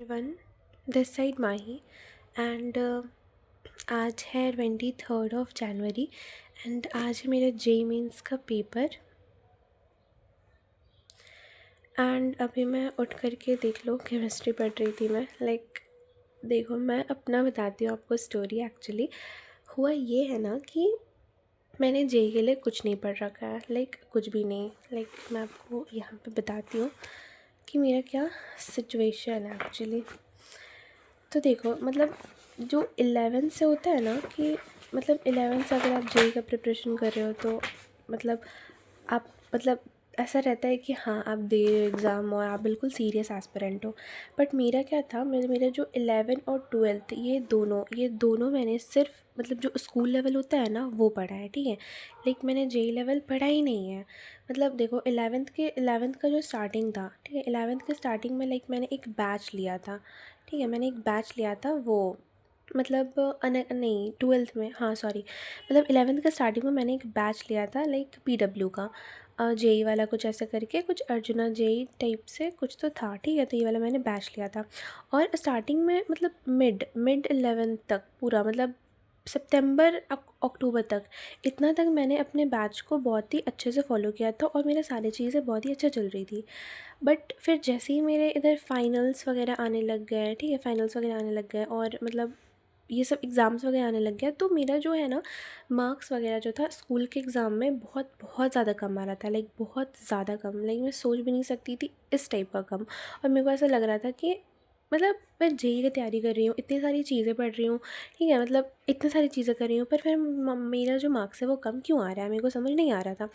everyone, this side Mahi and आज है 23rd of January and आज है मेरा जे मीन्स का पेपर। एंड अभी मैं उठ करके देख लो केमिस्ट्री पढ़ रही थी मैं देखो मैं अपना बताती हूँ आपको स्टोरी। एक्चुअली हुआ ये है ना कि मैंने जे के लिए कुछ नहीं पढ़ रखा है, कुछ भी नहीं। मैं आपको यहाँ पे बताती हूँ कि मेरा क्या सिचुएशन है एक्चुअली। तो देखो जो 11th से होता है ना कि 11th से अगर आप जेई का प्रिपरेशन कर रहे हो तो मतलब आप ऐसा रहता है कि हाँ आप दे रहे हो एग्ज़ाम और आप बिल्कुल सीरियस एस्पिरेंट हो। बट मेरा क्या था, मेरा जो 11 और 12th ये दोनों मैंने सिर्फ जो स्कूल लेवल होता है ना वो पढ़ा है, ठीक है। मैंने जेई लेवल पढ़ा ही नहीं है। देखो 11th का जो स्टार्टिंग था, ठीक है, 11th के स्टार्टिंग में मैंने एक बैच लिया था, ठीक है। मैंने एक बैच लिया था वो नहीं 12th में, हाँ सॉरी 11th के स्टार्टिंग में मैंने एक बैच लिया था पीडब्ल्यू का जेई वाला, कुछ ऐसा करके कुछ अर्जुना जेई टाइप से कुछ तो था, ठीक है। तो ये वाला मैंने बैच लिया था और स्टार्टिंग में मिड मिड 11th तक पूरा सितंबर अक्टूबर तक इतना तक मैंने अपने बैच को बहुत ही अच्छे से फॉलो किया था और मेरी सारी चीज़ें बहुत ही अच्छा चल रही थी। बट फिर जैसे ही मेरे इधर फाइनल्स वगैरह आने लग गए, ठीक है, फाइनल्स वगैरह आने लग गए और ये सब एग्ज़ाम्स वगैरह आने लग गया, तो मेरा जो है ना मार्क्स वगैरह जो था स्कूल के एग्ज़ाम में बहुत बहुत ज़्यादा कम आ रहा था, बहुत ज़्यादा कम। मैं सोच भी नहीं सकती थी इस टाइप का कम। और मेरे को ऐसा लग रहा था कि मैं जेई की तैयारी कर रही हूँ, इतनी सारी चीज़ें पढ़ रही हूँ, ठीक है, इतनी सारी चीज़ें कर रही हूँ, पर फिर मेरा जो मार्क्स है वो कम क्यों आ रहा है, मेरे को समझ नहीं आ रहा था।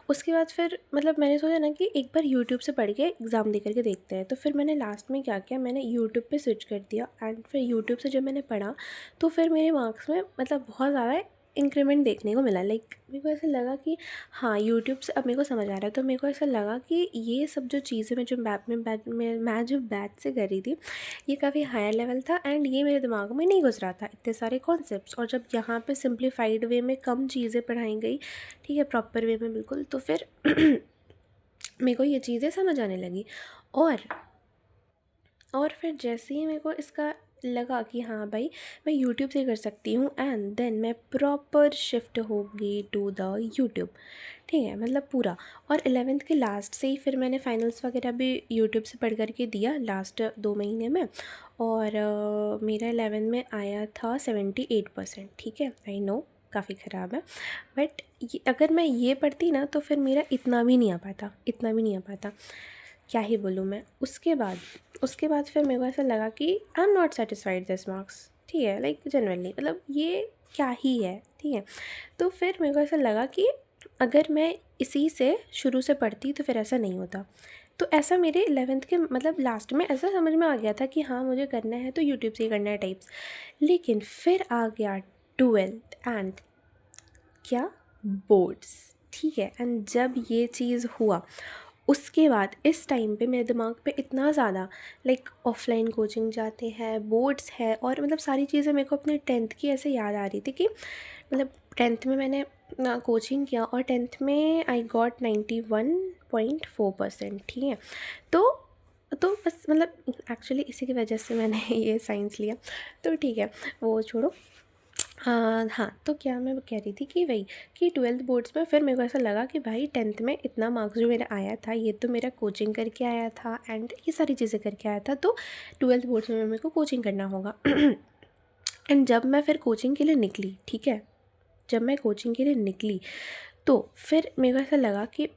उसके बाद फिर मैंने सोचा ना कि एक बार यूट्यूब से पढ़ के एग्ज़ाम दे करके देखते हैं। तो फिर मैंने लास्ट में क्या किया, मैंने यूट्यूब पे स्विच कर दिया एंड फिर यूट्यूब से जब मैंने पढ़ा तो फिर मेरे मार्क्स में बहुत ज़्यादा इंक्रीमेंट देखने को मिला। मेरे को ऐसा लगा कि हाँ यूट्यूब से अब मेरे को समझ आ रहा है। तो मेरे को ऐसा लगा कि ये सब जो चीज़ें मैं जो बैच से कर रही थी ये काफ़ी हायर लेवल था एंड ये मेरे दिमाग में नहीं घुस रहा था इतने सारे कॉन्सेप्ट्स। और जब यहाँ पे सिंप्लीफाइड वे में कम चीज़ें पढ़ाई गई, ठीक है, प्रॉपर वे में बिल्कुल, तो फिर मेरे को ये चीज़ें समझ आने लगी। और फिर जैसे ही मेरे को इसका लगा कि हाँ भाई मैं यूट्यूब से कर सकती हूँ एंड देन मैं प्रॉपर शिफ्ट हो गई टू द यूट्यूब, ठीक है, पूरा। और 11th के लास्ट से ही फिर मैंने फाइनल्स वगैरह भी यूट्यूब से पढ़ करके दिया लास्ट 2 महीने में। और मेरा 11 में आया था 78%, ठीक है। आई नो काफ़ी ख़राब है, बट ये अगर मैं ये पढ़ती ना तो फिर मेरा इतना भी नहीं आ पाता, इतना भी नहीं आ पाता, क्या ही बोलूँ मैं। उसके बाद फिर मेरे को ऐसा लगा कि I am not satisfied this marks, ठीक है, जनरली ये क्या ही है, ठीक है। तो फिर मेरे को ऐसा लगा कि अगर मैं इसी से शुरू से पढ़ती तो फिर ऐसा नहीं होता। तो ऐसा मेरे 11th के लास्ट में ऐसा समझ में आ गया था कि हाँ मुझे करना है तो यूट्यूब से ही करना है टाइप्स। लेकिन फिर आ गया 12th एंड क्या बोर्ड्स, ठीक है। एंड जब ये चीज़ हुआ उसके बाद इस टाइम पे मेरे दिमाग पे इतना ज़्यादा ऑफलाइन कोचिंग जाते हैं, बोर्ड्स है और सारी चीज़ें मेरे को अपने 10th की ऐसे याद आ रही थी कि 10th में मैंने कोचिंग किया और 10th में आई गॉट 91.4%, ठीक है। तो बस एक्चुअली इसी की वजह से मैंने ये साइंस लिया, तो ठीक है वो छोड़ो। हाँ, तो क्या मैं कह रही थी कि वही कि 12th बोर्ड्स में फिर मेरे को ऐसा लगा कि भाई 10th में इतना मार्क्स जो मेरा आया था ये तो मेरा कोचिंग करके आया था एंड ये सारी चीज़ें करके आया था, तो 12th बोर्ड्स में मेरे को कोचिंग करना होगा। एंड जब मैं फिर कोचिंग के लिए निकली, ठीक है, जब मैं कोचिंग के लिए निकली तो फिर मेरे को ऐसा लगा कि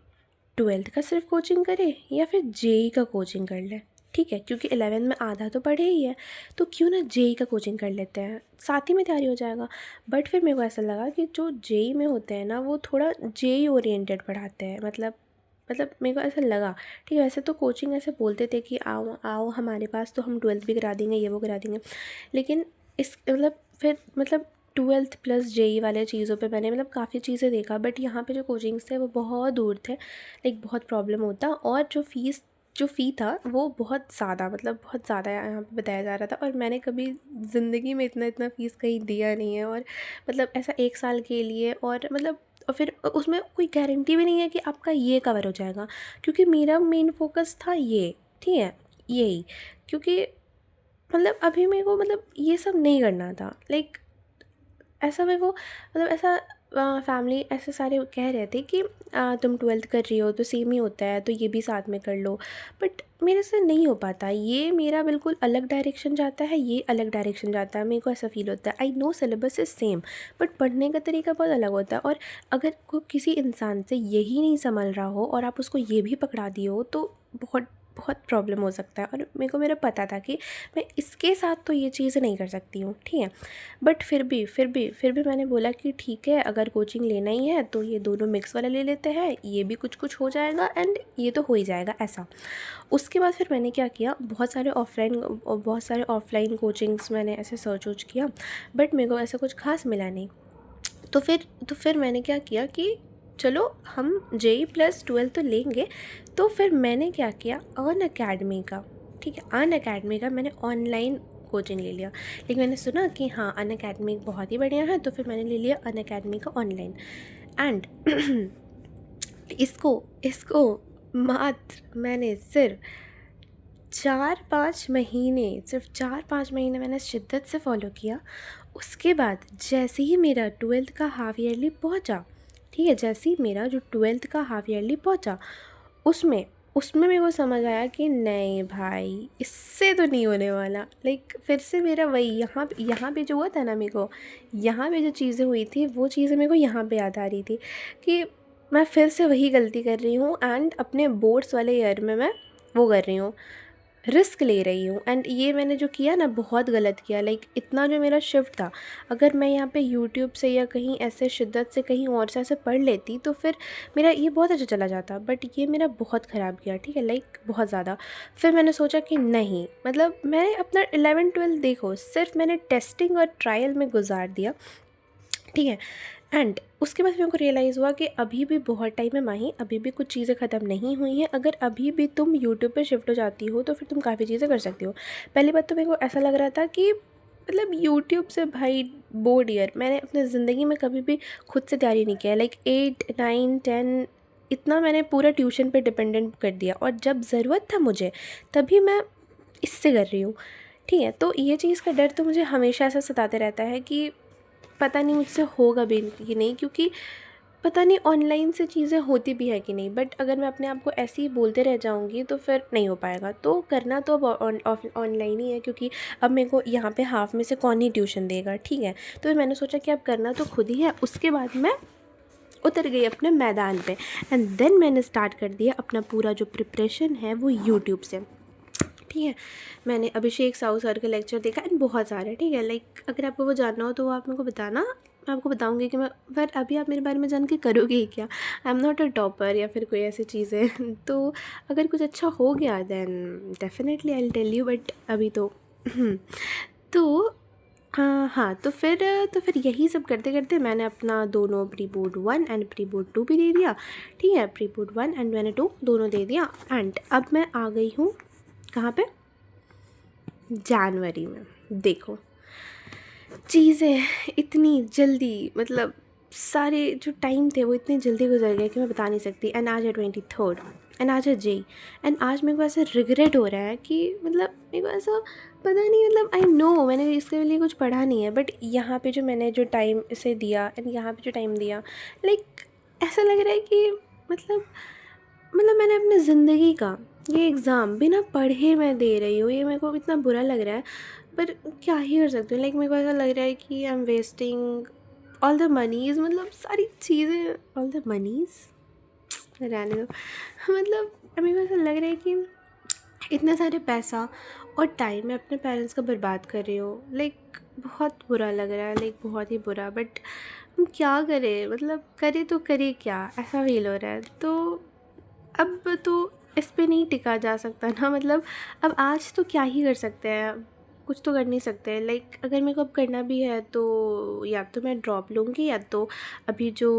12th का सिर्फ कोचिंग करे या फिर जेई का कोचिंग कर ले, ठीक है, क्योंकि 11 में आधा तो पढ़े ही है तो क्यों ना जेई का कोचिंग कर लेते हैं, साथ ही में तैयारी हो जाएगा। बट फिर मेरे को ऐसा लगा कि जो जेई में होते हैं ना वो थोड़ा जेई ओरिएंटेड पढ़ाते हैं, मेरे को ऐसा लगा, ठीक है। वैसे तो कोचिंग ऐसे बोलते थे कि आओ आओ हमारे पास तो हम 12th भी करा देंगे, ये वो करा देंगे, लेकिन इस फिर 12th प्लस जेई वाले चीज़ों पे मैंने काफ़ी चीज़ें देखा, बट यहाँ पे जो कोचिंग्स थे वो बहुत दूर थे, बहुत प्रॉब्लम होता। और जो फ़ी था वो बहुत ज़्यादा बहुत ज़्यादा यहाँ पे बताया जा रहा था और मैंने कभी ज़िंदगी में इतना इतना फ़ीस कहीं दिया नहीं है। और ऐसा 1 साल के लिए और फिर उसमें कोई गारंटी भी नहीं है कि आपका ये कवर हो जाएगा, क्योंकि मेरा मेन फोकस था ये, ठीक है, यही, क्योंकि मतलब अभी मेरे को मतलब ये सब नहीं करना था। लाइक ऐसा मेरे को मतलब ऐसा फैमिली ऐसे सारे कह रहे थे कि तुम 12th कर रही हो तो सेम ही होता है, तो ये भी साथ में कर लो। बट मेरे से नहीं हो पाता, ये मेरा बिल्कुल अलग डायरेक्शन जाता है, ये अलग डायरेक्शन जाता है। मेरे को ऐसा फील होता है I know syllabus is same, but पढ़ने का तरीका बहुत अलग होता है। और अगर को किसी इंसान से यही नहीं संभल रहा हो और आप उसको ये भी पकड़ा दिए हो तो बहुत बहुत प्रॉब्लम हो सकता है। और मेरे को मेरा पता था कि मैं इसके साथ तो ये चीज़ नहीं कर सकती हूँ, ठीक है। बट फिर भी मैंने बोला कि ठीक है, अगर कोचिंग लेना ही है तो ये दोनों मिक्स वाला ले लेते हैं, ये भी कुछ कुछ हो जाएगा एंड ये तो हो ही जाएगा ऐसा। उसके बाद फिर मैंने क्या किया, बहुत सारे ऑफलाइन कोचिंग्स मैंने ऐसे सर्च वर्च किया, बट मेरे को ऐसा कुछ खास मिला नहीं। तो फिर मैंने क्या किया कि चलो हम JEE+12 तो लेंगे। तो फिर मैंने क्या किया, अन अकेडमी का, ठीक है, अन अकेडमी का मैंने ऑनलाइन कोचिंग ले लिया। लेकिन मैंने सुना कि हाँ अन अकेडमी बहुत ही बढ़िया है, तो फिर मैंने ले लिया अन अकेडमी का ऑनलाइन। एंड इसको इसको मात्र मैंने सिर्फ 4-5 महीने मैंने शिद्दत से फॉलो किया। उसके बाद जैसे ही मेरा 12th का हाफ ईयरली पहुंचा, ठीक है, जैसे ही मेरा जो 12th का हाफ ईयरली पहुंचा, उसमें उसमें मेरे को समझ आया कि नहीं भाई, इससे तो नहीं होने वाला। लाइक फिर से मेरा वही यहाँ पे जो हुआ था ना, मेरे को यहाँ पे जो चीज़ें हुई थी वो चीज़ें मेरे को यहाँ पे याद आ रही थी कि मैं फिर से वही गलती कर रही हूँ एंड अपने बोर्ड्स वाले ईयर में मैं वो कर रही हूँ, रिस्क ले रही हूँ। एंड ये मैंने जो किया ना बहुत गलत किया। लाइक इतना जो मेरा शिफ्ट था, अगर मैं यहाँ पे यूट्यूब से या कहीं ऐसे शिद्दत से कहीं और से ऐसे पढ़ लेती तो फिर मेरा ये बहुत अच्छा चला जाता, बट ये मेरा बहुत ख़राब किया, ठीक है, लाइक बहुत ज़्यादा। फिर मैंने सोचा कि नहीं, मतलब मैंने अपना 11-12 देखो सिर्फ मैंने टेस्टिंग और ट्रायल में गुजार दिया, ठीक है। एंड उसके बाद मेरे को रियलाइज़ हुआ कि अभी भी बहुत टाइम है माही, अभी भी कुछ चीज़ें ख़त्म नहीं हुई हैं। अगर अभी भी तुम यूट्यूब पे शिफ्ट हो जाती हो तो फिर तुम काफ़ी चीज़ें कर सकती हो। पहली बात तो मेरे को ऐसा लग रहा था कि मतलब यूट्यूब से भाई बोर्ड ईयर मैंने अपने ज़िंदगी में कभी भी खुद से तैयारी नहीं किया। लाइक 8, 9, 10 इतना मैंने पूरा ट्यूशन पे डिपेंडेंट कर दिया, और जब ज़रूरत था मुझे तभी मैं इससे कर रही हूँ, ठीक है। तो ये चीज़ का डर तो मुझे हमेशा ऐसा सताते रहता है कि पता नहीं मुझसे होगा भी कि नहीं, क्योंकि पता नहीं ऑनलाइन से चीज़ें होती भी है कि नहीं। बट अगर मैं अपने आप को ऐसे ही बोलते रह जाऊँगी तो फिर नहीं हो पाएगा। तो करना तो अब ऑनलाइन ही है, क्योंकि अब मेरे को यहाँ पे हाफ में से कौन ही ट्यूशन देगा, ठीक है। तो फिर मैंने सोचा कि अब करना तो खुद ही है। उसके बाद मैं उतर गई अपने मैदान पे एंड देन मैंने स्टार्ट कर दिया अपना पूरा जो प्रिपरेशन है वो यूट्यूब से, ठीक है। मैंने अभिषेक साहू सर का लेक्चर देखा एंड बहुत सारे, ठीक है। लाइक अगर आपको वो जानना हो तो वो आप मेरे को बताना, मैं आपको बताऊंगी कि मैं, पर अभी आप मेरे बारे में जान के करोगे ही क्या। I am not a topper या फिर कोई ऐसी चीज़ें तो अगर कुछ अच्छा हो गया then definitely I will tell you, but अभी तो तो हाँ, तो फिर यही सब करते करते मैंने अपना दोनों pre board 1 and pre board 2 भी दे दिया, ठीक है। प्री बोर्ड 1 एंड मैंने 2 दोनों दे दिया। एंड अब मैं आ गई हूँ कहाँ पे, जनवरी में। देखो चीज़ें इतनी जल्दी, मतलब सारे जो टाइम थे वो इतने जल्दी गुजर गए कि मैं बता नहीं सकती। एंड आज है 23rd एंड आज है जेई। एंड आज मेरे को ऐसे रिग्रेट हो रहा है कि मतलब मेरे को ऐसा पता नहीं, मतलब आई नो मैंने इसके लिए कुछ पढ़ा नहीं है, बट यहाँ पे जो मैंने जो टाइम इसे दिया एंड यहाँ पे जो टाइम दिया, लाइक ऐसा लग रहा है कि मतलब मैंने अपनी ज़िंदगी का ये एग्ज़ाम बिना पढ़े मैं दे रही हूँ। ये मेरे को इतना बुरा लग रहा है, पर क्या ही कर सकती हूँ। लाइक मेरे को ऐसा लग रहा है कि I am wasting all the moneys, मतलब सारी चीज़ें, ऑल द मनीज़ रहने दो मतलब मेरे को ऐसा लग रहा है कि इतना सारे पैसा और टाइम मैं अपने पेरेंट्स का बर्बाद कर रही हूँ। लाइक बहुत बुरा लग रहा है, लाइक बहुत ही बुरा। बट हम क्या करें, मतलब करें तो करें क्या, ऐसा फील हो रहा है। तो अब तो इस पे नहीं टिका जा सकता ना, मतलब अब आज तो क्या ही कर सकते हैं, कुछ तो कर नहीं सकते। लाइक अगर मेरे को अब करना भी है तो या तो मैं ड्रॉप लूँगी, या तो अभी जो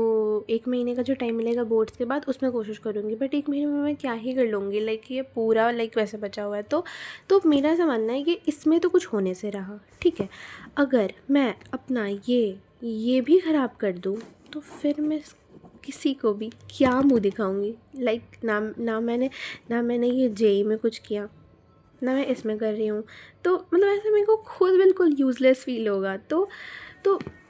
1 महीने का जो टाइम मिलेगा बोर्ड्स के बाद उसमें कोशिश करूँगी। बट 1 महीने में मैं क्या ही कर लूँगी, लाइक ये पूरा लाइक वैसे बचा हुआ है। तो मेरा ऐसा मानना है कि इसमें तो कुछ होने से रहा, ठीक है। अगर मैं अपना ये भी ख़राब कर दूँ तो फिर मैं किसी को भी क्या मुंह दिखाऊंगी। लाइक ना मैंने ये जेई में कुछ किया, ना मैं इसमें कर रही हूँ। तो मतलब ऐसा मेरे को खुद बिल्कुल यूज़लेस फ़ील होगा। तो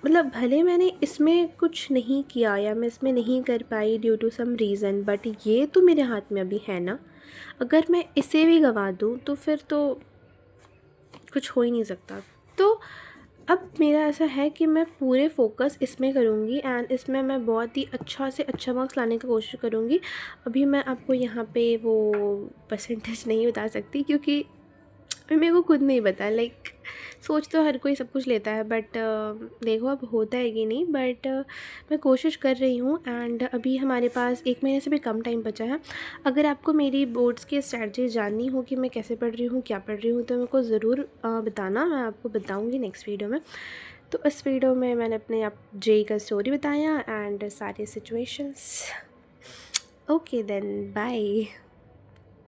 मतलब भले मैंने इसमें कुछ नहीं किया या मैं इसमें नहीं कर पाई due to some reason, but ये तो मेरे हाथ में अभी है ना। अगर मैं इसे भी गँवा दूँ तो फिर तो कुछ हो ही नहीं सकता। तो अब मेरा ऐसा है कि मैं पूरे फ़ोकस इसमें करूँगी एंड इसमें मैं बहुत ही अच्छा से अच्छा मार्क्स लाने की कोशिश करूँगी। अभी मैं आपको यहाँ पे वो परसेंटेज नहीं बता सकती, क्योंकि अभी मेरे को खुद नहीं पता। लाइक सोच तो हर कोई सब कुछ लेता है, बट देखो अब होता है कि नहीं, बट मैं कोशिश कर रही हूँ। एंड अभी हमारे पास 1 महीने से भी कम टाइम बचा है। अगर आपको मेरी बोर्ड्स की स्ट्रैटेजी जाननी हो कि मैं कैसे पढ़ रही हूँ, क्या पढ़ रही हूँ, तो मेरे को ज़रूर बताना, मैं आपको बताऊँगी नेक्स्ट वीडियो में। तो इस वीडियो में मैंने अपने आप जेईई का स्टोरी बताया एंड सारी सिचुएशंस। Okay then, bye.